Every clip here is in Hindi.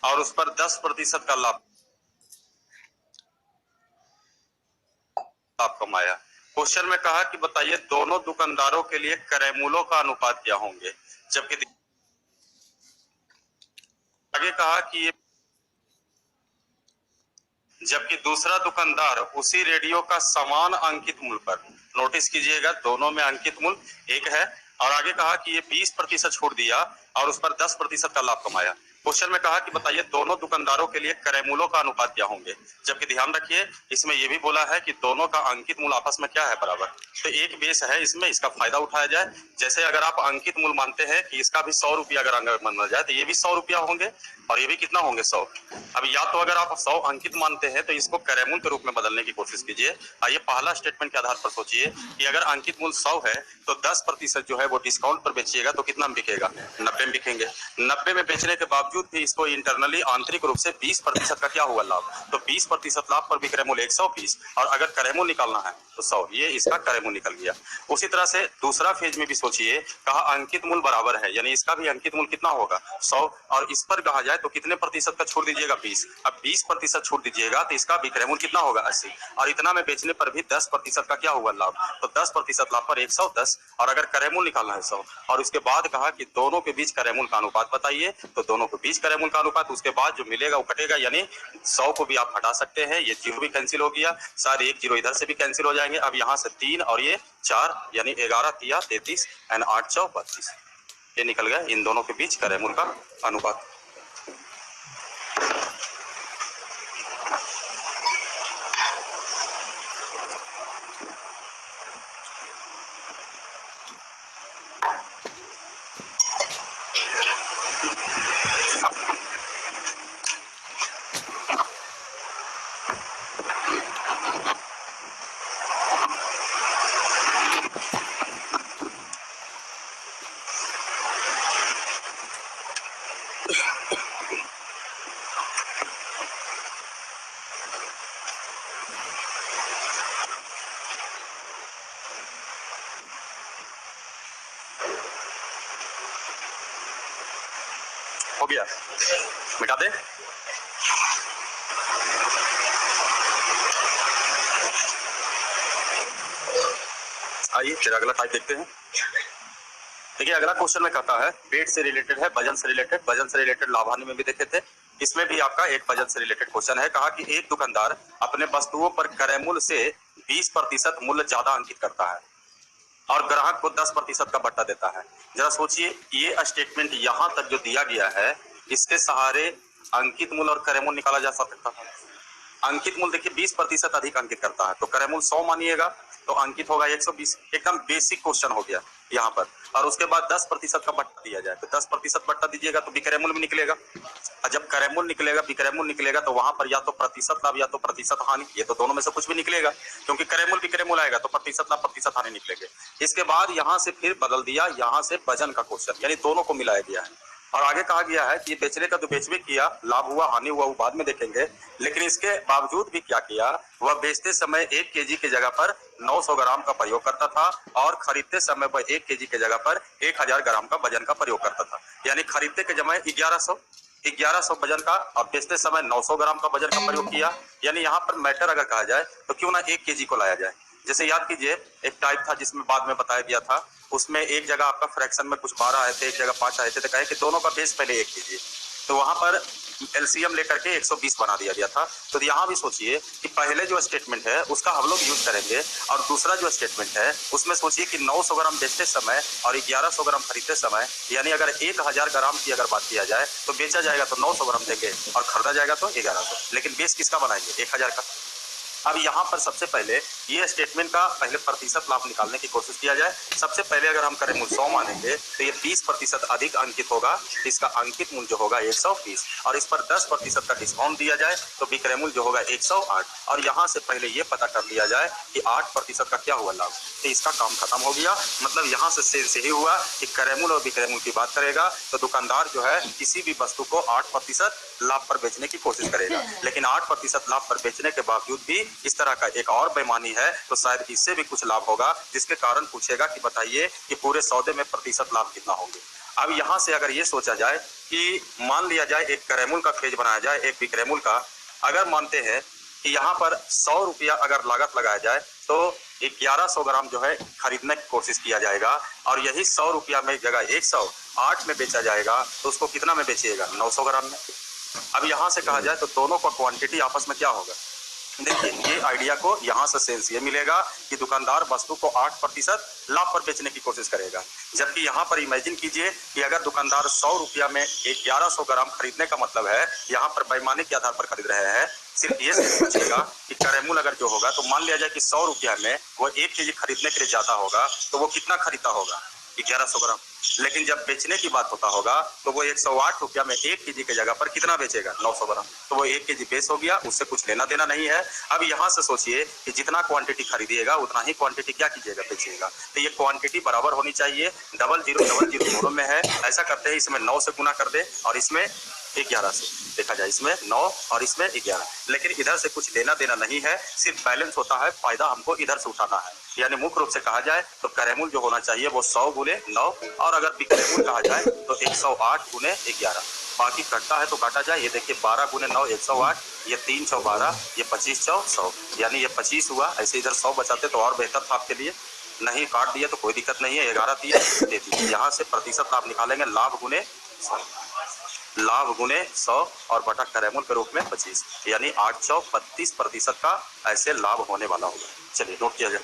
और उस पर 10% का लाभ कमाया। क्वेश्चन में कहा कि बताइए दोनों दुकानदारों के लिए क्रय मूल्यों का अनुपात क्या होंगे, जबकि आगे कहा कि जबकि दूसरा दुकानदार उसी रेडियो का समान अंकित मूल्य पर, नोटिस कीजिएगा दोनों में अंकित मूल्य एक है, और आगे कहा कि ये 20% छूट दिया और उस पर 10% का लाभ कमाया। क्वेश्चन में कहा कि बताइए दोनों दुकानदारों के लिए क्रय मूल्यों का अनुपात क्या होंगे, जबकि ध्यान रखिए इसमें यह भी बोला है कि दोनों का अंकित मूल्य आपस में क्या है, बराबर। तो एक बेस है इसमें, इसका फायदा उठाया जाए। जैसे अगर आप अंकित मूल्य मानते हैं कि इसका भी 100 रुपया अगर माना जाए तो ये भी 100 रुपया होंगे और ये भी कितना होंगे 100। अब या तो अगर आप 100 अंकित मानते हैं तो इसको क्रय मूल्य के रूप में बदलने की कोशिश कीजिए। आइए पहला स्टेटमेंट के आधार पर सोचिए कि अगर अंकित मूल्य 100 है तो 10% जो है वो डिस्काउंट पर बेचिएगा तो कितना में बिकेगा, 90 में बिकेंगे। 90 में बेचने के बावजूद भी इसको इंटरनली आंतरिक रूप से 20% का क्या हुआ लाभ, तो 20% लाभ पर भी क्रय मूल्य 120, और अगर क्रय मूल्य निकालना है तो 100, ये इसका क्रय मूल्य निकल गया। उसी तरह से दूसरा फेज में भी सोचिए, कहा अंकित मूल्य बराबर है, यानी इसका भी अंकित मूल्य कितना होगा 100, और इस पर कहा जाए तो कितने प्रतिशत का छोड़ दीजिएगा 20। अब 20% छोड़ दीजिएगा तो इसका विक्रय मूल्य कितना होगा 80, और इतना में बेचने पर भी 10% का क्या हुआ लाभ, तो 10% लाभ पर 110, और अगर क्रय मूल्य निकालना है 100, और उसके बाद कहा कि दोनों के बीच क्रय मूल्य का अनुपात बताइए, तो दोनों के बीच क्रय मूल्य का अनुपात, उसके बाद जो मिलेगा वो कटेगा, यानी 100 को भी आप हटा सकते हैं, ये 0 भी कैंसिल हो गया, सारे 1 0 इधर से भी कैंसिल हो जाएंगे। अब यहाँ से 3 और ये 4, यानी 11 3 33 एंड 8 4 32, ये निकल गया इन दोनों के बीच क्रय मूल्य का अनुपात। हो गया, मिटा दे। आइए फिर अगला टाइप देखते हैं। देखिए अगला क्वेश्चन में कहता है वेट से रिलेटेड है, वजन से रिलेटेड, वजन से रिलेटेड लाभ हानि में भी देखे थे, इसमें भी आपका एक वजन से रिलेटेड क्वेश्चन है। कहा कि एक दुकानदार अपने वस्तुओं पर क्रय मूल्य से 20% मूल्य ज्यादा अंकित करता है और ग्राहक को 10% का बट्टा देता है। जरा सोचिए ये स्टेटमेंट यहाँ तक जो दिया गया है, इसके सहारे अंकित मूल्य और क्रय मूल्य निकाला जा सकता है। अंकित मूल्य देखिए 20% अधिक अंकित करता है, तो क्रय मूल्य 100 मानिएगा तो अंकित होगा 120। एकदम बेसिक क्वेश्चन हो गया यहाँ पर। और उसके बाद 10% का बट्टा दिया जाए तो 10% बट्टा दीजिएगा तो विक्रय मूल्य भी निकलेगा, और जब क्रय मूल्य निकलेगा विक्रय मूल्य निकलेगा तो वहां पर या तो प्रतिशत लाभ या तो प्रतिशत हानि, ये तो दोनों में से कुछ भी निकलेगा, क्योंकि क्रय मूल्य विक्रय मूल्य आएगा तो प्रतिशत लाभ प्रतिशत हानि निकलेंगे। इसके बाद यहाँ से फिर बदल दिया, यहाँ से वजन का क्वेश्चन, यानी दोनों को मिलाया गया है। और आगे कहा गया है कि बेचने का तो बेचबे किया, लाभ हुआ हानि हुआ वो बाद में देखेंगे, लेकिन इसके बावजूद भी क्या किया, वह बेचते समय 1 केजी की जगह पर 900 ग्राम का प्रयोग करता था और खरीदते समय वह 1 केजी की जगह पर 1000 ग्राम का वजन का प्रयोग करता था। यानी खरीदते के जमाए 1100 वजन का और बेचते समय 900 ग्राम का वजन का प्रयोग किया। यानी यहाँ पर मैटर अगर कहा जाए तो क्यों ना 1 केजी को लाया जाए। जैसे याद कीजिए एक टाइप था जिसमें बाद में बताया गया था, उसमें एक जगह आपका फ्रैक्शन में कुछ 12 आए थे, एक जगह 5 आए थे, तो कहे कि दोनों का बेस पहले 1 कीजिए, तो वहां पर एलसीएम लेकर के 120 बना दिया गया था। तो यहाँ भी सोचिए कि पहले जो स्टेटमेंट है उसका हम लोग यूज करेंगे, और दूसरा जो स्टेटमेंट है उसमें सोचिए कि 900 ग्राम बेचते समय और 1100 ग्राम खरीदते समय, यानी अगर 1000 ग्राम की अगर बात किया जाए तो बेचा जाएगा तो 900 ग्राम देंगे और खरीदा जाएगा तो 1100, लेकिन बेस किसका बनाएंगे 1000 का। अब यहाँ पर सबसे पहले ये स्टेटमेंट का पहले प्रतिशत लाभ निकालने की कोशिश किया जाए। सबसे पहले अगर हम क्रय मूल्य 100 मानेंगे तो ये 20% अधिक अंकित होगा, इसका अंकित मूल्य जो होगा 120, और इस पर 10% का डिस्काउंट दिया जाए तो विक्रय मूल्य जो होगा 108, और यहाँ से पहले ये पता कर लिया जाए कि 8% का क्या हुआ लाभ, तो इसका काम खत्म हो गया। मतलब यहाँ से सेंस यही हुआ कि क्रय मूल्य और विक्रय मूल्य की बात करेगा तो दुकानदार जो है किसी भी वस्तु को 8% लाभ पर बेचने की कोशिश करेगा, लेकिन 8% लाभ पर बेचने के बावजूद भी इस तरह का एक और बेईमानी है तो शायद इससे भी कुछ लाभ होगा, जिसके कारण पूछेगा कि बताइए कि पूरे सौदे में प्रतिशत लाभ कितना होंगे। अब यहाँ से अगर ये सोचा जाए कि मान लिया जाए एक करेमूल का फेज बनाया जाए एक बिक्रेमूल का, अगर मानते हैं कि यहाँ पर 100 रुपया अगर लागत लगाया जाए तो 1100 ग्राम जो है खरीदने की कोशिश किया जाएगा, और यही 100 रुपया में जगह 108 में बेचा जाएगा तो उसको कितना में बेचिएगा? 900 ग्राम में। अब यहाँ से कहा जाए तो दोनों का क्वांटिटी आपस में क्या होगा? देखिए ये आइडिया को यहाँ से सेंस ये मिलेगा कि दुकानदार वस्तु को 8% लाभ पर बेचने की कोशिश करेगा, जबकि यहाँ पर इमेजिन कीजिए कि अगर दुकानदार 100 रुपया में 1100 ग्राम खरीदने का मतलब है यहाँ पर बेईमानी के आधार पर खरीद रहे हैं। सिर्फ ये सोचिएगा कि करेमूल अगर जो होगा तो मान लिया जाए कि 100 रुपया में वो 1 केजी खरीदने के लिए जाता होगा तो वो कितना खरीदता होगा? 1100 ग्राम। लेकिन जब बेचने की बात होता होगा तो वो 108 रुपया में 1 केजी की जगह पर कितना बेचेगा? 900 ग्राम। तो वो 1 केजी बेच हो गया, उससे कुछ लेना देना नहीं है। अब यहाँ से सोचिए कि जितना क्वांटिटी खरीदिएगा उतना ही क्वांटिटी क्या कीजिएगा? बेचिएगा। तो ये क्वांटिटी बराबर होनी चाहिए, 0000 दोनों में है। ऐसा करते हैं इसमें 9 से गुना कर दे और इसमें 11 से, देखा जाए इसमें 9 और इसमें 11, लेकिन इधर से कुछ लेना देना नहीं है, सिर्फ बैलेंस होता है, फायदा हमको इधर से उठाना है। यानी मुख्य रूप से कहा जाए तो करेमूल जो होना चाहिए वो 100 गुने 9, और अगर बिक्रेमूल कहा जाए तो 108 गुने 11। बाकी कटता है तो काटा जाए। ये देखिए 12 गुने 9 108, ये 3 चौ 12, ये 25 चौ 100, यानी ये 25 हुआ। ऐसे इधर 100 बचाते तो और बेहतर था आपके लिए, नहीं काट दिया तो कोई दिक्कत नहीं है, 11 दिया दे दीजिए। यहाँ से प्रतिशत लाभ निकालेंगे, लाभ गुने 100, लाभ गुने 100 और बटा करेमूल के रूप में 25, यानी 832% का ऐसे लाभ होने वाला होगा। चलिए नोट किया जाए।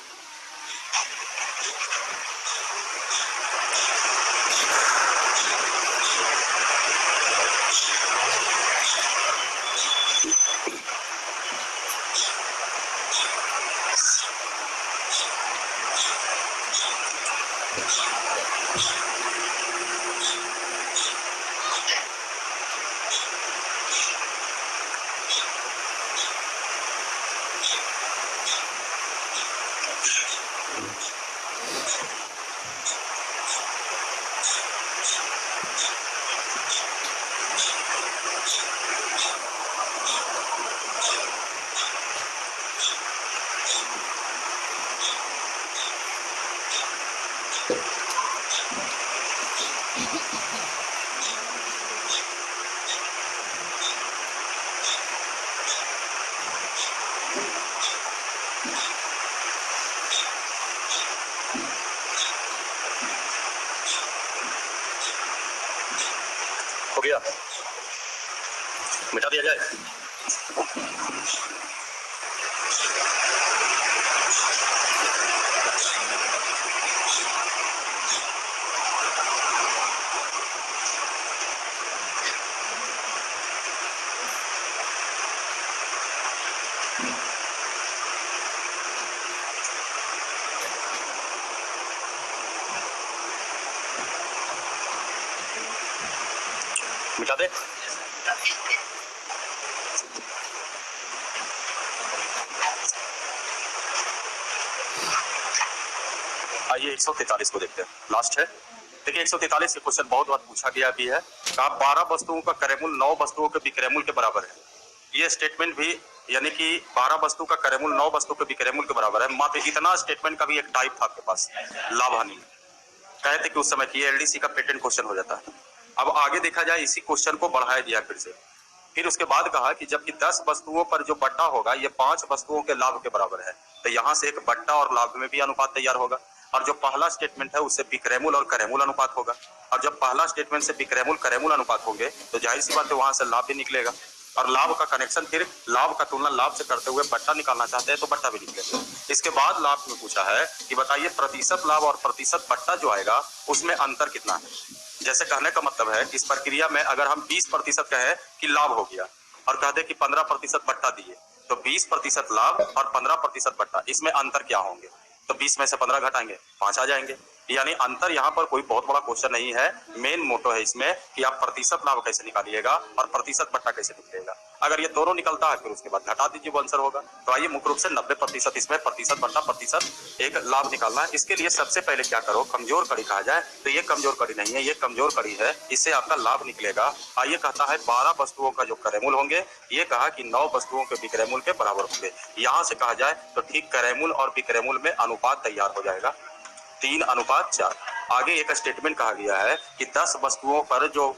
हो गया, मिटा दिया जाए। मिटा दे। आइए 143 को देखते हैं, लास्ट है। देखिए 143 के क्वेश्चन बहुत बार पूछा गया भी है। कहा 12 वस्तुओं का करेमूल 9 वस्तुओं के बिक्रेमूल के बराबर है। ये स्टेटमेंट भी यानी कि 12 वस्तु का करेमूल 9 वस्तु के बिक्रेमूल के बराबर है। मात्र इतना स्टेटमेंट का भी एक टाइप था आपके पास, लाभ हानि। कहते कि उस समय की एलडीसी का पेटेंट क्वेश्चन हो जाता है। अब आगे देखा जाए, इसी क्वेश्चन को बढ़ाया दिया फिर उसके बाद कहा कि जबकि 10 वस्तुओं पर जो बट्टा होगा ये 5 वस्तुओं के लाभ के बराबर है, तो यहाँ से एक बट्टा और लाभ में भी अनुपात तैयार होगा। और जो पहला स्टेटमेंट है उससे बिक्रेमूल और करेमूल अनुपात होगा, और जब पहला स्टेटमेंट से बिक्रेमूल करेमूल अनुपात होंगे तो जाहिर सी बात है वहां से लाभ भी निकलेगा। और लाभ का कनेक्शन फिर लाभ का तुलना लाभ से करते हुए बट्टा निकालना चाहते हैं तो बट्टा भी निकलेगा। इसके बाद लाभ में पूछा है कि बताइए प्रतिशत लाभ और प्रतिशत बट्टा जो आएगा उसमें अंतर कितना है। जैसे कहने का मतलब है इस प्रक्रिया में अगर हम 20% कहें कि लाभ हो गया और कहते कि 15% बट्टा दिए, तो 20% लाभ और 15% बट्टा, इसमें अंतर क्या होंगे? तो 20 में से 15 घटाएंगे 5 आ जाएंगे। यानी अंतर यहाँ पर कोई बहुत बड़ा क्वेश्चन नहीं है। मेन मोटो है इसमें कि आप प्रतिशत लाभ कैसे निकालिएगा और प्रतिशत बट्टा कैसे निकलेगा। अगर ये दोनों निकलता है फिर उसके बाद घटा दीजिए, वो आंसर होगा। तो आइए मुख्य रूप से 90% इसमें प्रतिशत बट्टा प्रतिशत एक लाभ निकालना है। इसके लिए सबसे पहले क्या करो, कमजोर कड़ी कहा जाए तो ये कमजोर कड़ी नहीं है, ये कमजोर कड़ी है, इससे आपका लाभ निकलेगा। आइए कहता है 12 वस्तुओं का जो करेमूल होंगे, ये कहा कि 9 वस्तुओं के बिक्रेमूल के बराबर होंगे। यहाँ से कहा जाए तो ठीक करेमूल और बिक्रेमूल में अनुपात तैयार हो जाएगा। 3:4। आगे एक स्टेटमेंट कहा गया है कि 10 वस्तुओं पर जो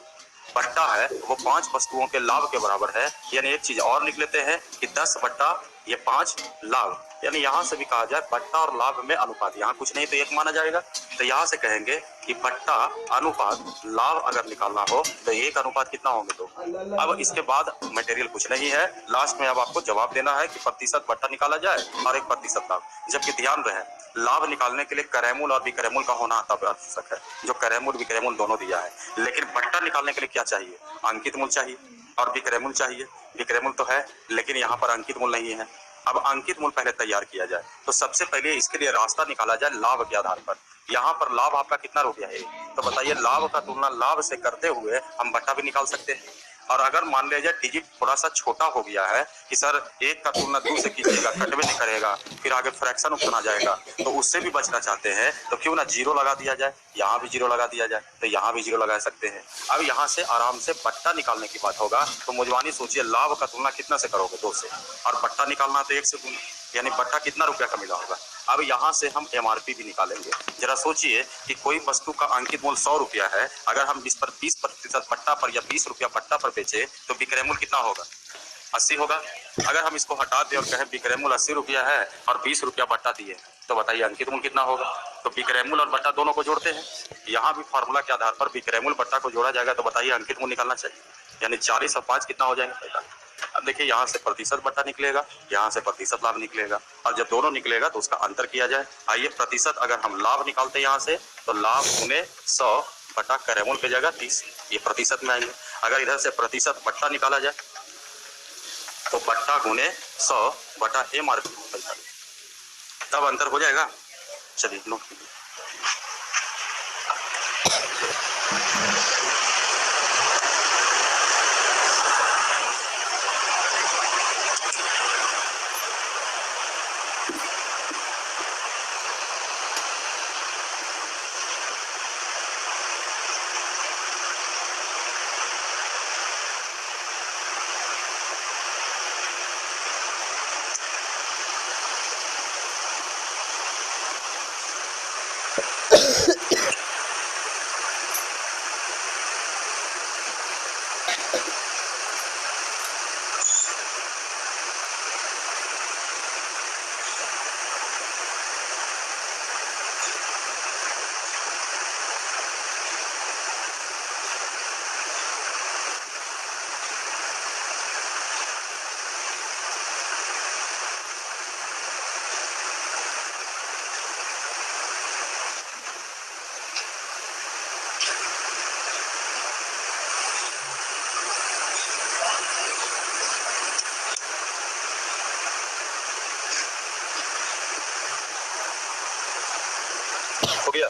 बट्टा है वो 5 वस्तुओं के लाभ के बराबर है। यानी एक चीज और लिख लेते हैं कि 10 बट्टा ये 5 लाभ। यानी यहां से भी कहा जाए बट्टा और लाभ में अनुपात, यहाँ कुछ नहीं तो एक माना जाएगा। तो यहां से कहेंगे कि बट्टा अनुपात लाभ अगर निकालना हो तो एक अनुपात कितना होंगे 2। अब इसके बाद मटेरियल कुछ नहीं है, लास्ट में अब आपको जवाब देना है कि प्रतिशत बट्टा निकाला जाए और 1% लाभ। जबकि ध्यान रहे लाभ निकालने के लिए करेमूल और विक्रयमूल का होना आवश्यक है, जो करेमूल विक्रयमूल दोनों दिया है। लेकिन बट्टा निकालने के लिए क्या चाहिए? अंकित मूल चाहिए और विक्रयमूल चाहिए। विक्रयमूल तो है लेकिन यहाँ पर अंकित मूल नहीं है। अब अंकित मूल पहले तैयार किया जाए। तो सबसे पहले इसके लिए रास्ता निकाला जाए लाभ के आधार पर। यहाँ पर लाभ आपका कितना रुपया है, तो बताइए लाभ का तुलना लाभ से करते हुए हम बट्टा भी निकाल सकते हैं। और अगर मान लिया जाए डिजिट थोड़ा सा छोटा हो गया है कि सर 1 का तुलना 2 से कीजिएगा, कटवे नहीं करेगा, फिर आगे फ्रैक्शन ऑप्शन आ जाएगा, तो उससे भी बचना चाहते हैं तो क्यों ना 0 लगा दिया जाए, यहाँ भी 0 लगा दिया जाए, तो यहाँ भी 0 लगा सकते हैं। अब यहाँ से आराम से बट्टा निकालने की बात होगा तो मुजवानी सोचिए लाभ का तुलना कितना से करोगे 2 से, और बट्टा निकालना तो 1 से गुना, यानी बट्टा कितना रुपया का मिला होगा। अब यहाँ से हम MRP भी निकालेंगे। जरा सोचिए कि कोई वस्तु का अंकित मूल्य 100 रुपया है, अगर हम इस पर 20% बट्टा पर या 20 रुपया बट्टा पर बेचे तो विक्रय मूल्य कितना होगा? 80 होगा। अगर हम इसको हटा दें और कहें विक्रय मूल्य 80 रुपया है और 20 रुपया बट्टा दिए तो बताइए अंकित मूल्य कितना होगा? तो विक्रय मूल्य और बट्टा दोनों को जोड़ते हैं। यहाँ भी फार्मूला के आधार पर विक्रय मूल्य बट्टा को जोड़ा जाएगा तो बताइए अंकित मूल्य निकालना चाहिए, यानी 40 और 5 कितना हो जाएंगे? अब देखिए यहाँ से प्रतिशत बट्टा निकलेगा, यहाँ से प्रतिशत लाभ निकलेगा, और जब दोनों निकलेगा तो उसका अंतर किया जाए। आइए प्रतिशत अगर हम लाभ निकालते हैं यहाँ से तो लाभ गुने 100 बटा करेमूल पे जाएगा 30, ये प्रतिशत में आएंगे। अगर इधर से प्रतिशत बट्टा निकाला जाए तो बट्टा गुने 100 बटा MRP, तब अंतर हो जाएगा। चलिए नोट कीजिए। हो गया।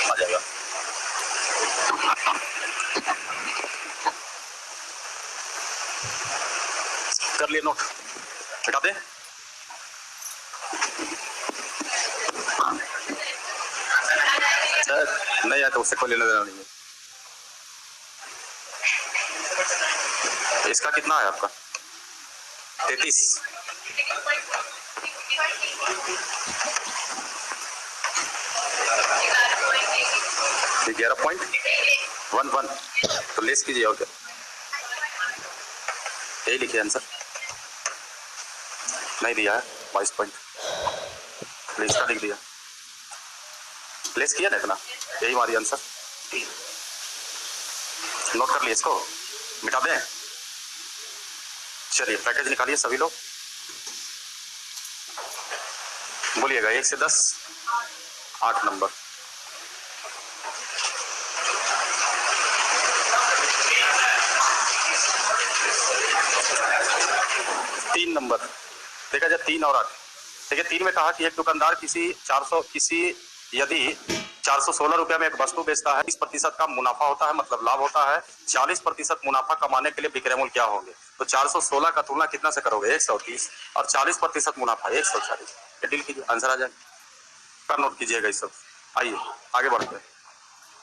आ जाएगा। कर लिए नोट, हटा दे। नहीं आया तो उससे कोई लेना देना नहीं है। इसका कितना है आपका? 33। ये 11.11 तो लेस कीजिए और क्या, यही लिखिए आंसर। नहीं दिया है 22 पॉइंट, इसका लिख दिया, लेस किया ना इतना, यही हमारी आंसर। नोट कर लिए, इसको मिटा दें। चलिए पैकेज निकालिए सभी लोग, बोलिएगा 1 से 10 8 नंबर। तीन नंबर देखा जाए, 3 और 8। देखिए 3 में कहा कि एक दुकानदार यदि 416 रुपया में एक वस्तु बेचता है, 20% का मुनाफा होता है, मतलब लाभ होता है। 40% मुनाफा कमाने के लिए विक्रय मूल्य क्या होंगे? तो 416 का तुलना कितना से करोगे? 130, और 40% मुनाफा 140। ये डील कीजिए, आंसर आ जाएगा। कर नोट कीजिएगा ये सब। आइए आगे बढ़ते हैं।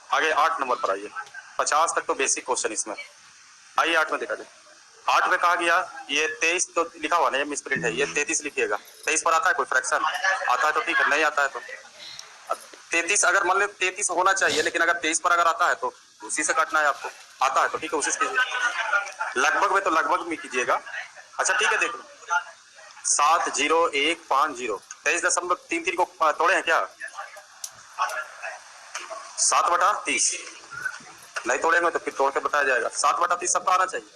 आगे 8 नंबर पर आइए। 50 तक तो बेसिक क्वेश्चन इसमें। आइए 8 में देखा जाए। 8 में कहा गया ये 23 तो लिखा हुआ ना, ये मिसप्रिंट है, ये 33 लिखिएगा। 23 पर आता है कोई फ्रैक्शन? आता है तो ठीक है, नहीं आता है तो 33 अगर मान लो 33 होना चाहिए, लेकिन अगर 23 पर अगर आता है तो उसी से काटना है आपको। आता है तो ठीक है, उसी से कीजिए। लगभग में तो लगभग में कीजिएगा। अच्छा ठीक है, देखो 70150 23.33 को तोड़े हैं क्या? 7/30 नहीं तोड़ेंगे तो फिर तोड़ के बताया जाएगा। 7/30 सबका आना चाहिए।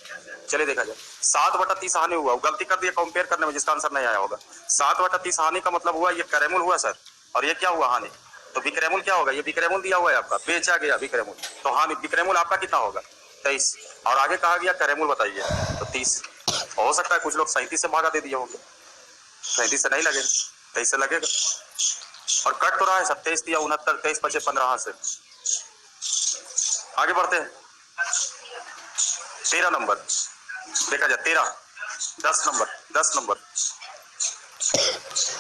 चलिए देखा जाए। 7/30 हानि हुआ, गलती कर दिया कंपेयर करने में, जिसका आंसर नहीं आया होगा। 7/30 हानि का मतलब हुआ ये कैरेमुल हुआ सर, और ये क्या हुआ हानि? तो विक्रयमूल क्या होगा? ये विक्रयमूल दिया हुआ है आपका, बेचा गया विक्रयमूल, तो हानि विक्रयमूल आपका कितना होगा? 23। और आगे कहा गया कैरेमुल बताइए, तो 30। हो सकता है कुछ लोग 37 से भागा दे दिए होंगे, 37 से नहीं लगेगा, 23 से लगेगा। और कट तो रहा है सब, 23 दिया 69, 23 बचे 15 से। आगे बढ़ते हैं। 13 नंबर देखा जाए। 13 10 नंबर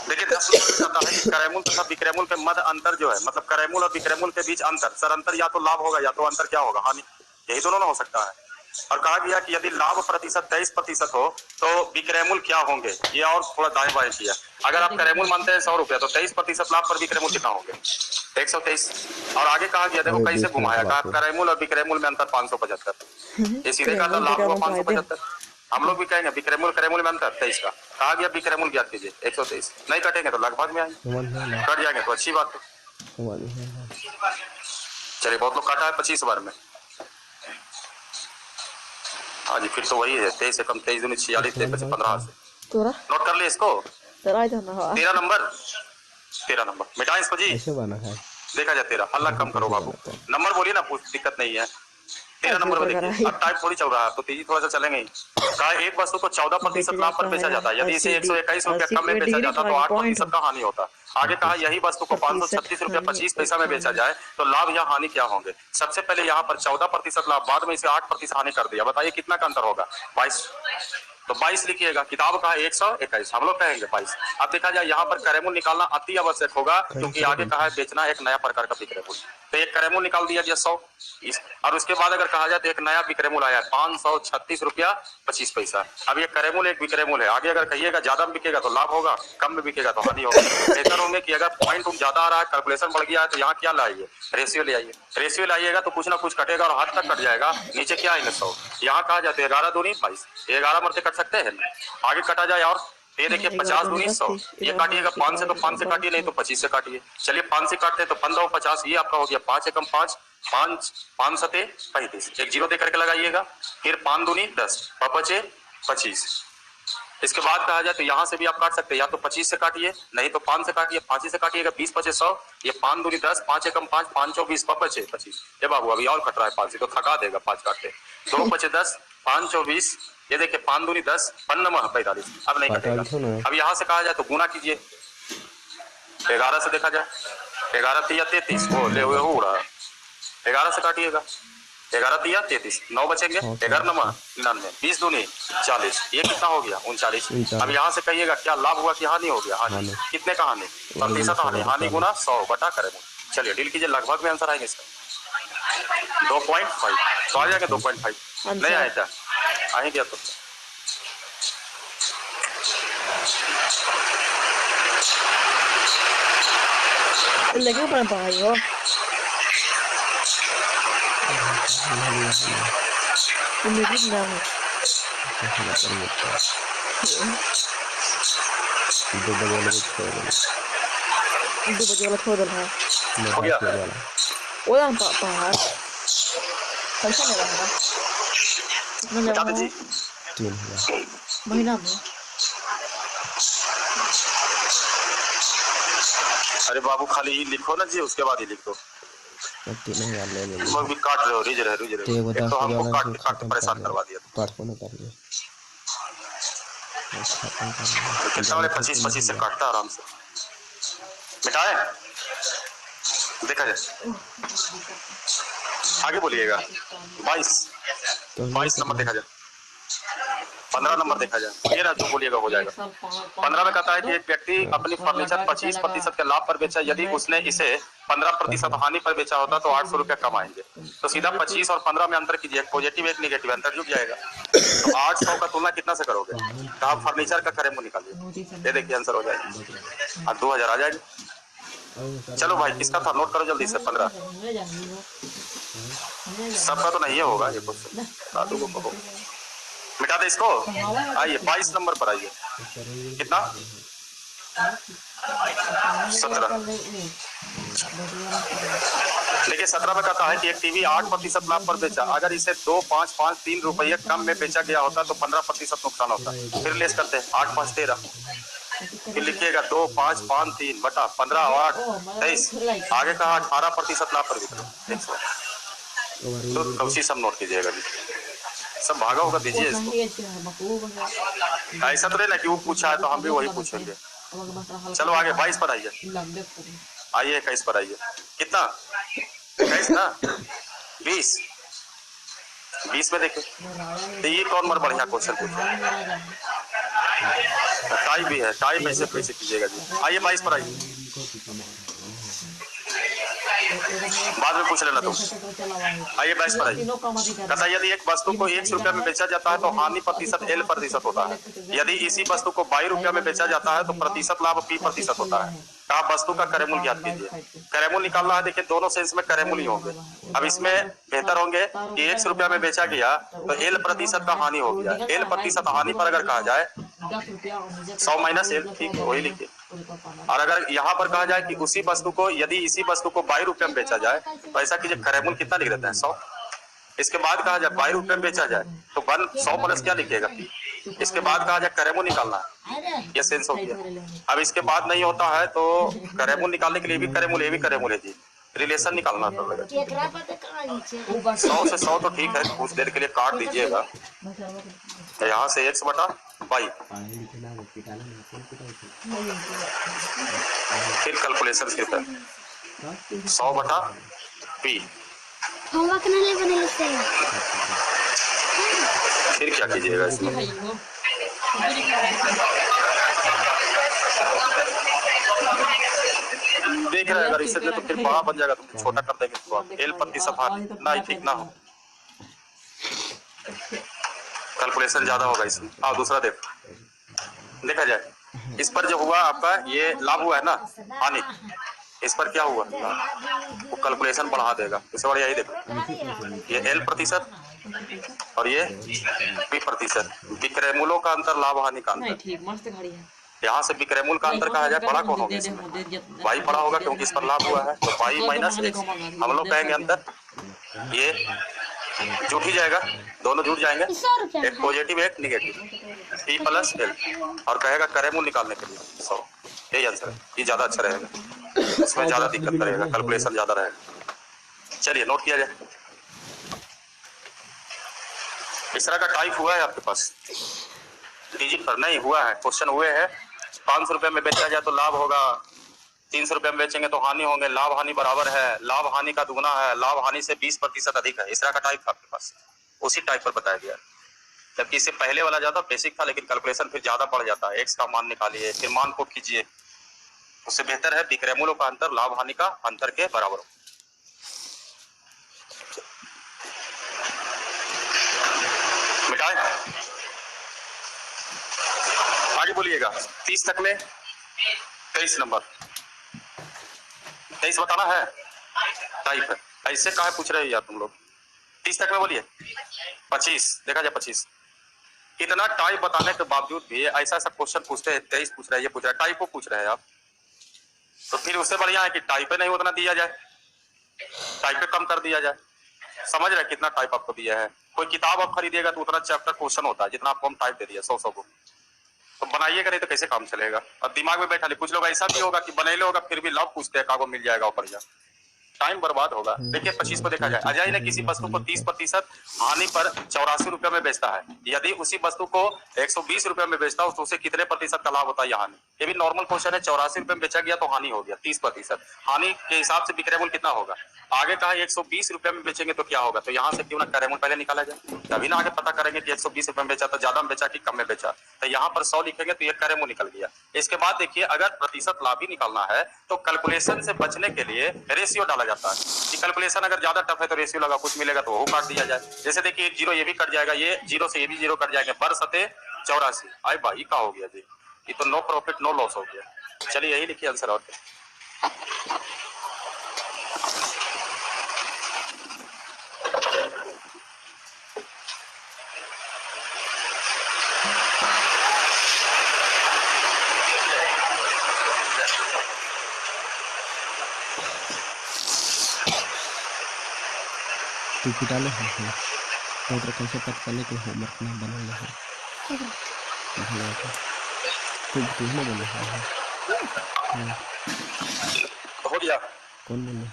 देखिए 10 नंबर कहता है कि कैरेमुल तथा विक्रयमूल के मध्य अंतर जो है, मतलब कैरेमुल और विक्रयमूल के बीच अंतर। सर अंतर या तो लाभ होगा या तो अंतर क्या होगा? हानि। यही दोनों ना हो सकता है। और कहा गया कि यदि लाभ प्रतिशत 23% हो तो विक्रयमूल क्या होंगे? ये और थोड़ा दाएं बाएं किया। अगर आप कैरेमुल मानते हैं 100 रुपया, तो 23% लाभ पर विक्रयमूल कितना होंगे? 123। और आगे कहा गया, देखो कैसे घुमाया, कहा कैरेमुल और विक्रयमूल में अंतर 575। ये सीधे कहा था लाभ हुआ 575। हम लोग भी कहेंगे विक्रयमूल कैरेमुल में अंतर 23 का। कहा गया विक्रयमूल ज्ञात कीजिए, 123। नहीं कटेंगे तो लगभग में आएंगे, कट जाएंगे तो अच्छी बात है। चलिए बहुत लोग काटा है 25 बार में। हाँ जी, फिर तो वही है, 23 से कम 23 दूनी 46, 23 से 15 से। नोट कर ले इसको। 13 नंबर मिटाएं इसको जी। देखा जाए 13, हल्ला कम करो बाबू, नंबर बोलिए ना, कुछ दिक्कत नहीं है। 13 नंबर में देखिए, अब टाइप थोड़ी चल रहा है तो तेजी थोड़ा सा चलेंगे। कहा एक वस्तु को 14% लाभ पर बेचा जाता है, यदि इसे 121 रुपया कम में बेचा जाता तो 8% का हानि होता। आगे कहा यही वस्तु को 536 रुपया 25 पैसा में बेचा जाए तो लाभ या हानि क्या होंगे? सबसे पहले यहाँ पर 14% लाभ, बाद में इसे 8% हानि कर दिया। बताइए कितना का अंतर होगा? 22। तो 22 लिखिएगा। किताब का 121, हम लोग कहेंगे 22। अब देखा जाए यहाँ पर कैरेमुल निकालना अति आवश्यक होगा, क्योंकि आगे कहा है बेचना एक नया प्रकार का विक्रयमूल। तो एक कैरेमुल निकाल दिया गया 100, और उसके बाद अगर कहा जाए तो एक नया विक्रयमूल आया 536 रुपया 25 पैसा। अब ये कैरेमुल एक विक्रयमूल है। आगे अगर कहिएगा ज्यादा में बिकेगा तो लाभ होगा, कम में बिकेगा तो हानि होगा। बेहतर होंगे कि अगर पॉइंट ज्यादा आ रहा है, कैलकुलेशन बढ़ गया है, तो यहाँ क्या लाइए? रेशियो ले आइए। रेशियो लाइएगा तो कुछ ना कुछ कटेगा और हाथ तक कट जाएगा, नीचे क्या आएंगे 100। यहाँ कहा जाते 11 दूनी 22, 11 मरते कट सकते हैं। आगे कटा जाए और ये देखिए 50 दूनी 100, ये काटिएगा 5 से तो 5 से काटिए, नहीं तो 25 से काटिए। चलिए 5 से काटते हैं तो 15 और 50, ये आपका हो गया 5 एकम 5, 5 सते 35, एक जीरो दे करके लगाइएगा। फिर 5 दूनी 10, 5 25। इसके बाद कहा जाए तो यहाँ से भी आप काट सकते हैं, या तो 25 से काटिए, नहीं तो 5 से काटिए। 5 से काटिएगा 20 5 100, ये 5 दूनी 10, 5 एकम 5, 5 24 5 25। ये बाबू अभी और कट रहा है 5 से, तो थका देगा 5 काटते। 2 5 10, 5 24, ये देखिए 5 दूनी 10, 5 45। अब नहीं कटेगा। अब यहाँ से कहा जाए तो गुना कीजिए 11 से। देखा जाए 11 तिया 33, वो ले हुए उड़ा 11 से काटिएगा, 11 तिया 33, 9 बचेंगे, 11 9 99, 20 दूनी 40, ये कितना हो गया? 39। अब यहाँ से कहिएगा क्या लाभ हुआ कि हानि हो गया? हानि। कितने का हानि? प्रतिशत हानि। हानि गुना 100 बटा करेंगे। चलिए डील कीजिए, लगभग में आंसर आएंगे इसका 2.5। तो आ जाएगा 2.5। नहीं आया क्या? आ ही गया तो lagi apa tayo? Umibig lang. Itu berjualan kodal ha. Walang pa. पैसा नहीं रहा ना बता दीजिए। महीना में। अरे बाबू खाली ही लिखो ना जी, उसके बाद ही लिख दो। भी काट रहे हो, रिज रहे तो हमको काट परेशान करवा दिया। कितना वाले 25 से काटता आराम से। मिटाए देखा जाए। आगे बोलिएगा 22 नंबर देखा जाए। 15 नंबर देखा जाए, ये ना जो बोलिएगा हो जाएगा। 15 में कहता है कि एक व्यक्ति अपनी फर्नीचर 25% के लाभ पर बेचा, यदि उसने इसे 15% हानि पर बेचा होता तो 800 रुपया कमाएंगे। तो सीधा 25 और 15 में अंतर कीजिए, एक पॉजिटिव एक निगेटिव, अंतर जुड़ जाएगा। तो 800 का तुलना कितना से करोगे, तो आप फर्नीचर का करेमू निकालिए, ये देखिए आंसर हो जाएगा, 2000 आ जाएगा। चलो भाई किसका था नोट करो जल्दी से। 15 सबका तो नहीं होगा ये क्वेश्चन, दादू को मिटा दे इसको। आइए 22 नंबर पर आइए, कितना 17। देखिए 17 में कहता है कि एक टीवी 8% लाभ पर बेचा, अगर इसे 2,553 रुपये कम में बेचा गया होता तो 15% नुकसान होता। फिर लेस करते हैं, 8 5 13, फिर लिखिएगा 2,553 बटा 15 और 8 23, आगे कहा 18% लाभ पर बिका। तो उसी सब नोट कीजिएगा जी, सब भागा होगा दीजिए इसको। ऐसा तो नहीं ना कि वो पूछा है तो हम भी वही पूछेंगे। चलो आगे 22 पर आइए, आइए 21 पर आइए, कितना 21 ना 20 में देखिए, तो ये कौन मर बढ़िया क्वेश्चन पूछा, टाई भी है, टाई में से कैसे कीजिएगा जी। आइए 22 पर आइए, बाद में पूछ लेना तुम। आइए 22 पर आइए, कहता है यदि एक वस्तु को 100 रुपया में बेचा जाता है तो हानि प्रतिशत L% होता है, यदि इसी वस्तु को 22 रुपया में बेचा जाता है तो प्रतिशत लाभ P% होता है। आप वस्तु का करेमूल ज्ञात कीजिए, करेमूल निकालना है। देखिए दोनों सेंस में करेमूल ही होंगे, अब इसमें बेहतर होंगे कि 100 रुपया में बेचा गया तो L% का हानि हो गया, L% हानि पर अगर कहा जाए 100 माइनस L, ठीक है वही लिखिए। और अगर यहाँ पर कहा जाए कि उसी वस्तु को, यदि इसी वस्तु को 22 रुपये में बेचा जाए तो ऐसा कीजिए करेमूल कितना लिख देते हैं 100। इसके बाद कहा जाए 22 रुपये में बेचा जाए तो 100 प्लस क्या लिखिएगा P। इसके बाद कहा जाए करेमूल निकालना है, ये सेंस हो गया। अब इसके बाद नहीं होता है तो करेमूल निकालने के लिए भी करेमूल, ये भी करेमूल है जी, रिलेशन निकालना पड़ेगा। 100 से 100 तो ठीक है, कुछ देर के लिए काट दीजिएगा, यहाँ से x बटा y, फिर कैलकुलेशन के तहत 100 बटा p, फिर क्या कीजिएगा इसमें, देख रहे हैं अगर इसे तो फिर बड़ा बन जाएगा तो छोटा कर देंगे तो L% हानि ना ही ठीक ना हो, कैलकुलेशन ज्यादा होगा इसमें। आओ दूसरा देखा जाए, इस पर जो हुआ आपका ये लाभ हुआ है ना हानि, इस पर क्या हुआ वो कैलकुलेशन बढ़ा देगा। इससे बढ़िया यही देखो, ये L% और ये P%, विक्रयमूल्यों का अंतर लाभ हानि का अंतर। यहाँ से विक्रयमूल्य का अंतर कहा जाए बड़ा कौन होगा इसमें, वाई बड़ा होगा क्योंकि इस पर लाभ हुआ है, तो वाई माइनस एक्स हम लोग कहेंगे अंतर, ये जुट ही जाएगा, दोनों जुट जाएंगे, एक पॉजिटिव एक निगेटिव, P प्लस L, और कहेगा करेमूल निकालने के लिए 100, यही आंसर है। ये ज्यादा अच्छा रहेगा, इसमें ज्यादा दिक्कत करेगा, कैलकुलेशन ज्यादा रहेगा। चलिए नोट किया जाए, इस तरह का टाइप हुआ है आपके पास, डिजिट पर नहीं हुआ है, क्वेश्चन हुए हैं 500 रुपये में बेचा जाए तो लाभ होगा, 300 रुपये में बेचेंगे तो हानि होंगे, लाभ हानि बराबर है, लाभ हानि का दुगना है, लाभ हानि से 20% अधिक है, इस तरह का टाइप था आपके पास, उसी टाइप पर बताया गया। जबकि इससे पहले वाला ज्यादा बेसिक था, लेकिन कैलकुलेशन फिर ज्यादा बढ़ जाता है, एक्स का मान निकालिए फिर मान को कीजिए, उससे बेहतर है विक्रयमूल्यों का अंतर लाभ हानि का अंतर के बराबर हो। मिटाए आगे बोलिएगा, 30 तक में 23 नंबर, 23 बताना है, टाइप है, ऐसे काहे पूछ रहे हो यार तुम लोग। 30 तक में बोलिए 25, देखा जाए 25, इतना टाइप बताने के बावजूद भी ऐसा ऐसा क्वेश्चन पूछते हैं, 23 पूछ रहे हैं, ये पूछ रहे हैं, टाइप को पूछ रहे हैं आप, तो फिर उससे बढ़िया है कि टाइप नहीं उतना दिया जाए, टाइप कम कर दिया जाए। समझ रहे कितना टाइप आपको दिया है, कोई किताब आप खरीदिएगा तो उतना चैप्टर क्वेश्चन होता है जितना आपको हम टाइप दे दिया 100 को, तो बनाइएगा नहीं तो कैसे काम चलेगा। और दिमाग में बैठा नहीं, कुछ लोग ऐसा भी होगा कि बनेले होगा फिर भी लव पूछते हैं कागो मिल जाएगा बढ़िया, टाइम बर्बाद होगा। देखिए 25 को देखा जाए, अजय ने किसी वस्तु को 30% हानि पर 84 रुपए में बेचता है। यदि उसी वस्तु को 120 रुपए में बेचता हो तो उसे कितने प्रतिशत का लाभ होता है? हानि। ये भी नॉर्मल क्वेश्चन है। 84 रुपए में बेचा गया तो हानि हो गया 30%। हानि के हिसाब से विक्रय मूल्य कितना होगा? आगे कहा 120 रुपए में बेचेंगे तो क्या होगा? तो यहाँ से क्यों ना क्रय मूल्य पहले निकाला जाए, तभी ना आगे पता करेंगे कि 120 रुपए में बेचा तो ज्यादा में बेचा कि कम में बेचा। तो यहाँ पर 100 लिखेंगे तो ये क्रय मूल्य निकल गया। इसके बाद देखिए अगर प्रतिशत लाभ ही निकालना है तो कैलकुलेशन से बचने के लिए रेशियो डाला जाता है कि कैलकुलेशन अगर ज्यादा टफ है तो रेशियो लगा, कुछ मिलेगा तो वो काट दिया जाए। जैसे देखिए एक जीरो ये भी कट जाएगा, ये जीरो से ये भी जीरो कट जाएंगे, पर सते 84। आई भाई क्या हो गया जी, ये तो नो प्रॉफिट नो लॉस हो गया। चलिए यही लिखिए आंसर। और तू पिटाले है तो कैसे पता चले कि होमवर्क ना बनाना है? तू नहीं बोले है? हो गया। कौन बोले?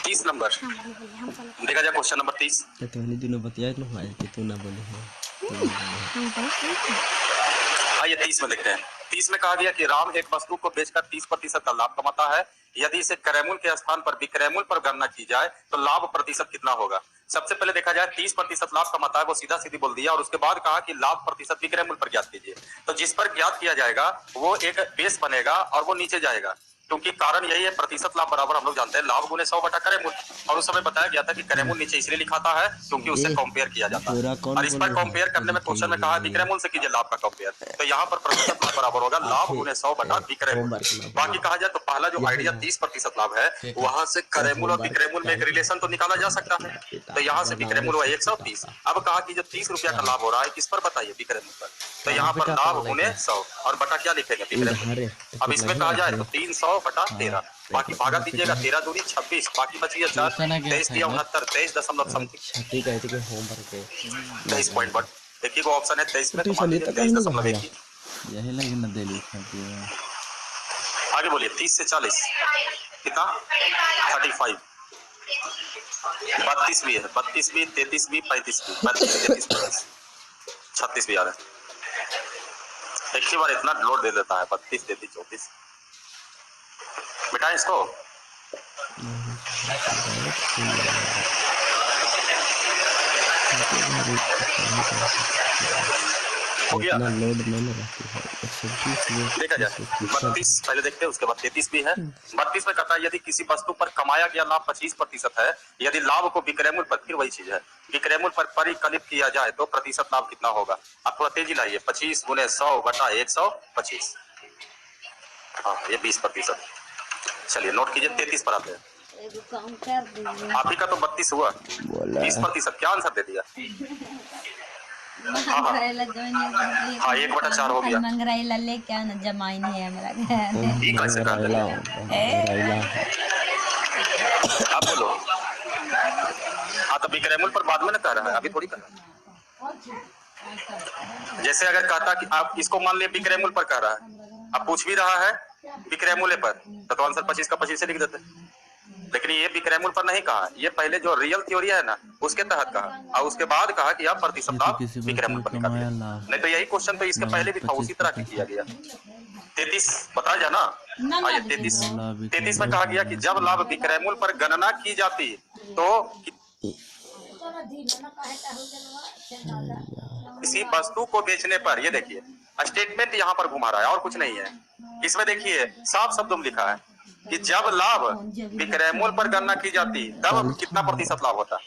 30 नंबर देखा जाए, क्वेश्चन नंबर 30। तो हनी दिनों बताया ना भाई कि तू ना बोले है। आइए 30 में देखते हैं। 30 में कहा गया कि राम एक वस्तु को बेचकर 30% का लाभ कमाता है। यदि इसे क्रय मूल्य के स्थान पर विक्रय मूल्य पर गणना की जाए तो लाभ प्रतिशत कितना होगा? सबसे पहले देखा जाए 30% लाभ कमाता है, वो सीधा सीधी बोल दिया। और उसके बाद कहा कि लाभ प्रतिशत विक्रय मूल्य पर ज्ञात कीजिए। तो जिस पर ज्ञात किया जाएगा वो एक बेस बनेगा और वो नीचे जाएगा, क्योंकि कारण यही है प्रतिशत लाभ बराबर हम लोग जानते हैं लाभ गुने 100 बटा क्रय मूल्य। और उस समय बताया गया था कि क्रय मूल्य नीचे इसलिए लिखा है क्योंकि उससे कंपेयर किया जाता है। और इस पर कंपेयर करने में क्वेश्चन में कहा विक्रय मूल्य से कीजिए लाभ का कंपेयर। तो यहाँ पर प्रतिशत लाभ बराबर होगा लाभ गुने 100 बटा विक्रय मूल्य। बाकी कहा जाए तो पहला जो आइडिया 30% लाभ है वहां से क्रय मूल्य और विक्रय मूल्य में एक रिलेशन तो निकाला जा सकता है। तो यहाँ से विक्रय मूल्य हुआ 130। अब कहा कि जो 30 रुपया का लाभ हो रहा है किस पर बताइए? विक्रय मूल्य पर। तो यहाँ पर लाभ गुने 100 और बटा क्या लिखेंगे? विक्रय मूल्य। अब इसमें कहा जाए तो 300 बटा 13, बाकी भागा दीजिएगा 13 दूनी 26, बाकी बच गया 4, 23 दिया 69, 23 समथिंग। ठीक है कि होमवर्क है 23 पॉइंट। बट देखिए वो ऑप्शन है 23 में, तो मान लीजिए 23.1। यही लगी ना दे लिखा दिया। आगे बोलिए 30 से 40 कितना? 35। 32 भी है, 32 भी, 33 भी, 35 भी, 32, 33, 36 भी आ रहा है। एक ही बार इतना लोड दे देता है 32, 33, 34। बेटा इसको हो गया। देखा जाए 32 पहले देखते हैं, उसके बाद 33 भी है। 32 में कहता है यदि किसी वस्तु पर कमाया गया लाभ 25% है, यदि लाभ को विक्रय मूल्य पर, फिर वही चीज है, विक्रय मूल्य पर परिकलित किया जाए तो प्रतिशत लाभ कितना होगा? आप थोड़ा तेजी लाइए। 25 गुने 100 बटा 125। हाँ ये 20%। चलिए नोट कीजिए। 33 पर आते हैं। आप ही का तो 32 हुआ, 20% क्या आंसर दे दिया? हाँ 1/4 हो गया। ये कैसे कर दिया? आप बोलो। हाँ तो विक्रय मूल्य पर बाद में ना कह रहा है, अभी थोड़ी कर रहा है। जैसे अगर कहता कि आप इसको मान लिया विक्रय मूल्य पर कह रहा है, अब पूछ भी रहा है विक्रय मूल्य पर, तो आंसर 25 का 25 से लिख देते। लेकिन ये विक्रय मूल्य पर नहीं कहा, ये पहले जो रियल थ्योरी है ना उसके तहत कहा, और उसके बाद कहा कि आप प्रतिशत लाभ विक्रय मूल्य पर निकालिए। नहीं तो यही क्वेश्चन तो इसके पहले भी था, उसी तरह की किया गया। 33 बताया जाए ना। आइए 33 में कहा गया कि जब लाभ विक्रय मूल्य पर गणना की जाती तो किसी वस्तु को बेचने पर, ये देखिए स्टेटमेंट यहाँ पर घुमा रहा है और कुछ नहीं है इसमें। देखिए साफ शब्दों में लिखा है कि जब लाभ विक्रय मूल्य पर गणना की जाती तब कितना प्रतिशत लाभ होता।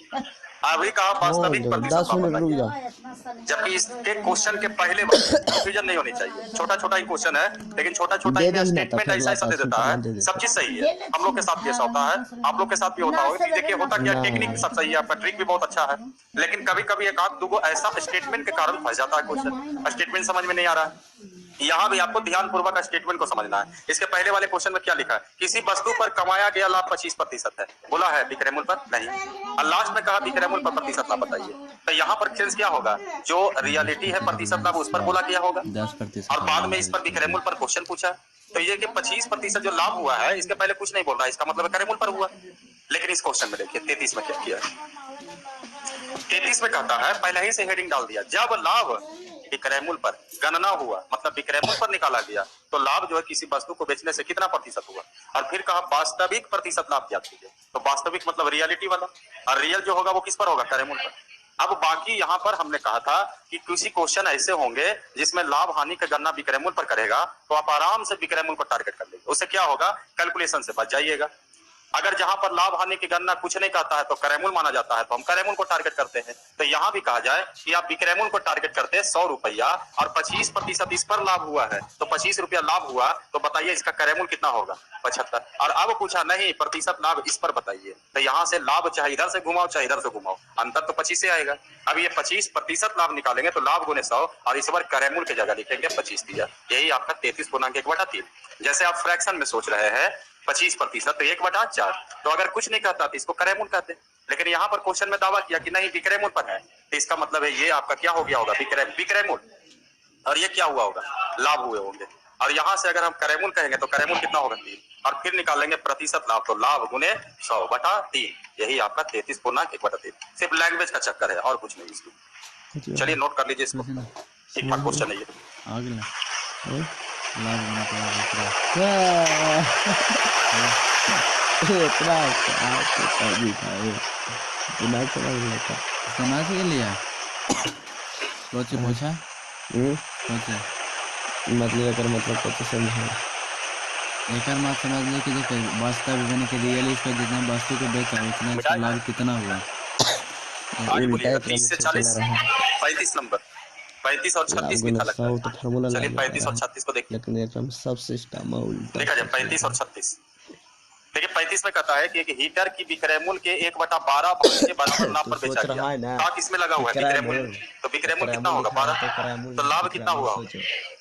अभी कहा वास्तविक प्रतिशत लाभ, जबकि इसके क्वेश्चन के पहले कंफ्यूजन नहीं होनी चाहिए। छोटा छोटा ही क्वेश्चन है लेकिन छोटा छोटा स्टेटमेंट ऐसा ऐसा दे देता है, सब चीज सही है। हम लोग के साथ कैसा होता है, आप लोग के साथ भी होता होगा। देखिए होता क्या, टेक्निक सब सही है, आपका ट्रिक भी बहुत अच्छा है, लेकिन कभी कभी एक आध दो ऐसा स्टेटमेंट के कारण फंस जाता है क्वेश्चन, स्टेटमेंट समझ में नहीं आ रहा है। यहाँ भी आपको ध्यान पूर्वक स्टेटमेंट को समझना है। इसके पहले वाले क्वेश्चन में क्या लिखा है? किसी वस्तु पर कमाया गया लाभ 25% है, बोला है विक्रय मूल्य पर नहीं, और लास्ट में कहा विक्रय मूल्य पर प्रतिशत लाभ बताइए। तो यहाँ पर चेंज क्या होगा? जो रियलिटी है प्रतिशत लाभ उस पर बोला क्या होगा, 10%, और बाद में इस पर विक्रय मूल्य पर क्वेश्चन पूछा। तो ये कि 25% जो लाभ हुआ है इसके पहले कुछ नहीं बोल रहा है, इसका मतलब विक्रय मूल्य पर हुआ। लेकिन इस क्वेश्चन में देखिए 33 में क्या किया है। 33 में कहता है, पहले ही से हेडिंग डाल दिया, जब लाभ विक्रय मूल्य पर गणना हुआ, मतलब विक्रय मूल्य पर निकाला गया, तो लाभ जो है किसी वस्तु को बेचने से कितना प्रतिशत हुआ, और फिर कहा वास्तविक प्रतिशत लाभ ज्ञात कीजिए। तो वास्तविक मतलब रियलिटी वाला, और रियल जो होगा वो किस पर होगा, क्रय मूल्य पर। अब बाकी यहाँ पर हमने कहा था कि किसी क्वेश्चन ऐसे होंगे जिसमें लाभ हानि का गणना विक्रय मूल्य पर करेगा, तो आप आराम से विक्रय मूल्य को टारगेट कर लेंगे, उससे क्या होगा, कैलकुलेशन से बच जाइएगा। अगर जहां पर लाभ हानि की गणना कुछ नहीं कहता है तो क्रय मूल्य माना जाता है, तो हम क्रय मूल्य को टारगेट करते हैं। तो यहां भी कहा जाए कि आप विक्रय मूल्य को टारगेट करते हैं 100 रुपया, और 25% इस पर लाभ हुआ है, तो 25 रुपया लाभ हुआ, तो बताइए इसका क्रय मूल्य कितना होगा, 75। और अब पूछा नहीं प्रतिशत लाभ इस पर बताइए, तो यहाँ से लाभ चाहे इधर से घुमाओ चाहे इधर से घुमाओ, अंतर तो 25 से आएगा। अब ये 25% लाभ निकालेंगे तो लाभ गुने 100, और इस बार क्रय मूल्य की जगह लिखेंगे 25 दिया, यही आपका 33.1/3। जैसे आप फ्रैक्शन में सोच रहे हैं 25%, तो 1/4, तो अगर कुछ नहीं कहता तो इसको क्रय मूल्य कहते, लेकिन यहाँ पर क्वेश्चन में दावा किया कि नहीं विक्रय मूल्य पर है, तो इसका मतलब है ये आपका क्या हो गया होगा, विक्रय मूल्य, और ये क्या हुआ होगा, लाभ हुए होंगे। और यहाँ से अगर हम क्रय मूल्य कहेंगे तो क्रय मूल्य कितना होगा 3, और फिर निकालेंगे प्रतिशत लाभ, तो लाभ गुने 100/3, यही आपका 33.1/3। सिर्फ लैंग्वेज का चक्कर है और कुछ नहीं इसमें। चलिए नोट कर लीजिए इसको, ठीक ठाक क्वेश्चन है ये। आगे ना लाभ होने का इतना बिना समझ लिया सोचे पूछा सोचे मतलब अगर मतलब कुछ समझे एक बात समझने की देखिए वास्तविक बने के रियल इसका जितना वस्तु को बेचा उतना इसका लाभ कितना हुआ। उल्टा 30 से 40 35 नंबर 35 और 36 लिखा लगता है, तो फार्मूला चलिए 35 और 36 को देखिए, लेकिन एकदम सब सिस्टम उल्टा देखा जाए 35 और 36। देखिए 35 में कहता है कि एक हीटर की विक्रय मूल्य के 1/12 भाग के बराबर लाभ पर बेचा गया, ताक इसमें लगा हुआ है विक्रय मूल्य, तो विक्रय मूल्य कितना होगा 12, तो लाभ कितना हुआ,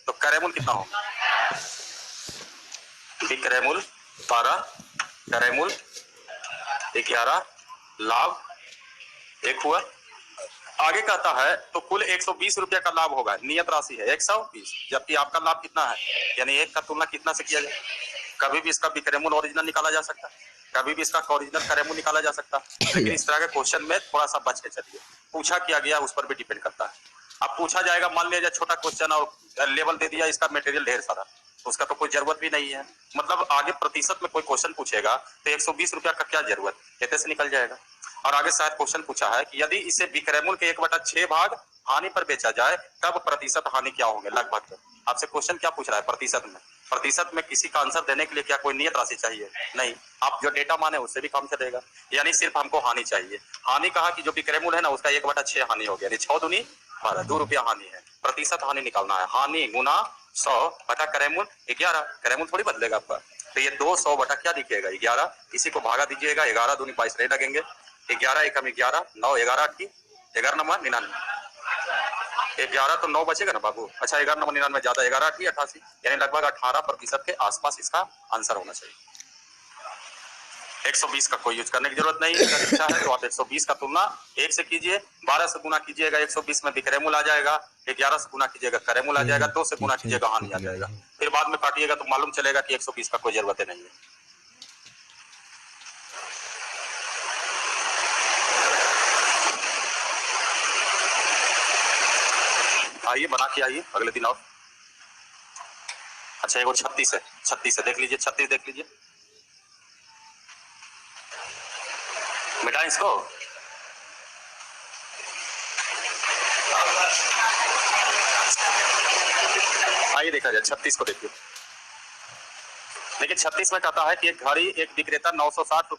तो क्रय मूल्य कितना होगा, विक्रय मूल्य 12, क्रय मूल्य 11, लाभ 1 हुआ। आगे कहता है तो कुल 120 रुपया का लाभ होगा, नियत राशि है 120, जबकि आपका लाभ कितना है, यानी एक का तुलना कितना से किया जाए। कभी भी इसका विक्रय मूल्य ओरिजिनल निकाला जा सकता, कभी भी इसका ओरिजिनल क्रय मूल्य निकाला जा सकता, लेकिन इस तरह के क्वेश्चन में थोड़ा सा बच के चलिए, पूछा किया गया उस पर भी डिपेंड करता है। अब पूछा जाएगा मान लीजिए छोटा क्वेश्चन और लेवल दे दिया, इसका मटेरियल ढेर सारा, उसका तो कोई जरूरत भी नहीं है, मतलब आगे प्रतिशत में कोई क्वेश्चन पूछेगा तो 120 रुपया का क्या जरूरत, कहते से निकल जाएगा। और आगे शायद क्वेश्चन पूछा है कि यदि इसे विक्रय मूल्य के 1/6 भाग हानि पर बेचा जाए तब प्रतिशत हानि क्या होंगे, लगभग। आपसे क्वेश्चन क्या पूछ रहा है, प्रतिशत में किसी का आंसर देने के लिए क्या कोई नियत राशि चाहिए, नहीं, आप जो डेटा माने उससे भी काम चलेगा, यानी सिर्फ हमको हानि चाहिए। हानि कहा कि जो विक्रय मूल्य है ना उसका 1/6 हानि हो गया, 6 दूनी 12, 2 रुपया हानि है, प्रतिशत हानि निकालना है, हानि गुना 100 बटा क्रय मूल्य 11, क्रय मूल्य थोड़ी बदलेगा आपका, तो ये 200 बटा क्या दिखेगा 11, इसी को भागा दीजिएगा, 11 दूनी 22 नहीं लगेंगे, 11 एकम 11, 9 11 8 11 नंबर 99, 11 तो 9 बचेगा ना बाबू, अच्छा 11 नंबर 99 ज्यादा, 11 8 88, यानी लगभग 18% के आसपास इसका आंसर होना चाहिए। 120 का कोई यूज करने की जरूरत नहीं है, अगर इच्छा है तो आप 120 का तुलना 1 से कीजिए, 12 से गुना कीजिएगा 120 में विक्रय मूल्य आ जाएगा, 11 से गुना कीजिएगा क्रय मूल्य आ जाएगा, 2 से गुना कीजिएगा हानि आ जाएगा, फिर बाद में काटिएगा तो मालूम चलेगा कि 120 का कोई जरूरत नहीं है। आइए बना के आइए अगले दिन और। अच्छा एगो 36 है, 36 है, देख लीजिए 36 देख लीजिए, मिटाएं इसको, आइए देखा जाए 36 को देखिए। लेकिन 36 में कहता है कि एक घड़ी एक विक्रेता 960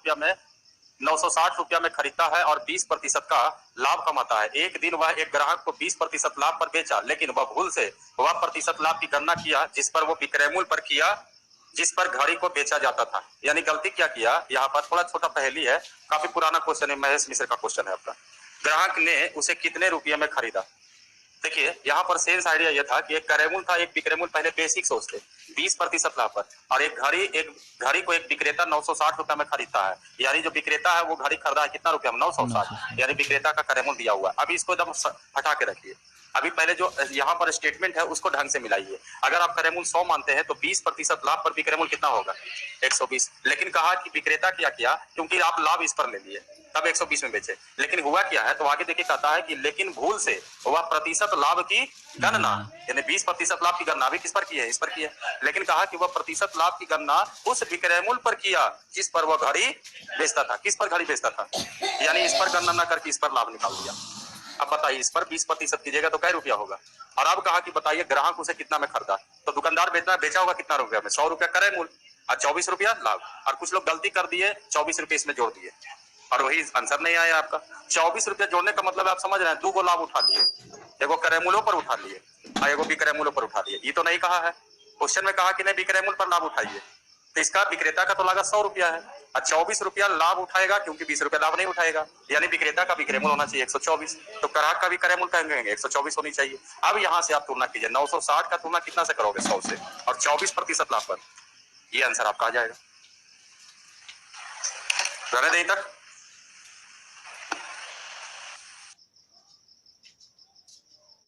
रुपया में खरीदता है और 20% का लाभ कमाता है। एक दिन वह एक ग्राहक को 20% लाभ पर बेचा, लेकिन वह भूल से वह प्रतिशत लाभ की गणना किया जिस पर वो विक्रय मूल्य पर किया जिस पर घड़ी को बेचा जाता था, यानी गलती क्या किया। यहाँ पर थोड़ा छोटा पहेली है, काफी पुराना क्वेश्चन है, महेश मिश्र का क्वेश्चन है आपका। ग्राहक ने उसे कितने रुपये में खरीदा। देखिए यहाँ पर सेंस आइडिया यह था कि एक क्रय मूल्य था, एक विक्रय मूल्य, पहले बेसिक सोचते 20% लाभ पर, और एक घड़ी को एक विक्रेता 960 रुपया में खरीदता है, यानी जो विक्रेता है वो घड़ी खरीदा है कितना रुपया में 960, यानी विक्रेता का क्रय मूल्य दिया हुआ है। अभी इसको एकदम हटा के रखिए, अभी पहले जो यहाँ पर स्टेटमेंट है उसको ढंग से मिलाइए। अगर आप क्रय मूल्य 100 मानते हैं तो 20% लाभ पर विक्रय मूल्य कितना होगा? 120। लेकिन कहा कि विक्रेता क्या किया, क्योंकि आप लाभ इस पर ले लिए तब 120 में बेचे, लेकिन हुआ क्या है, तो आगे देखिए कहता है कि लेकिन भूल से वह प्रतिशत लाभ की गणना, यानी 20% लाभ की गणना अभी किस पर की है? इस पर की है। लेकिन कहा कि वह प्रतिशत लाभ की गणना उस विक्रय मूल्य पर किया जिस पर वह घड़ी बेचता था। किस पर घड़ी बेचता था? यानी इस पर गणना न करके इस पर लाभ निकाल दिया। अब बताइए, इस पर 20% कीजिएगा तो कै रुपया होगा? और अब कहा कि बताइए ग्राहक उसे कितना में खरीदा, तो दुकानदार बेचा होगा कितना रुपया में? 100 रुपया क्रय मूल्य और 24 रुपया लाभ। और कुछ लोग गलती कर दिए, 24 रुपये इसमें जोड़ दिए और वही आंसर नहीं आया आपका। 24 रुपया जोड़ने का मतलब आप समझ रहे हैं, 2 गो लाभ उठा लिए, एगो क्रय मूल्यों पर उठा लिए और एगो विक्रय मूल्यों पर उठा लिए। ये तो नहीं कहा है क्वेश्चन में, कहा कि नहीं विक्रय मूल्य पर लाभ उठाइए, तो इसका विक्रेता का तो लागत 100 रुपया है और 24 रुपया लाभ उठाएगा, क्योंकि 20 रुपया लाभ नहीं उठाएगा, यानी विक्रेता का विक्रय मूल्य होना चाहिए 124, तो ग्राहक का भी क्रय मूल्य कहेंगे 124 होनी चाहिए। अब यहाँ से आप तुलना कीजिए, 960 का तुलना कितना से करोगे? 100 से, और 24% लाभ पर, ये आंसर आपका आ जाएगा। रहने दें तक।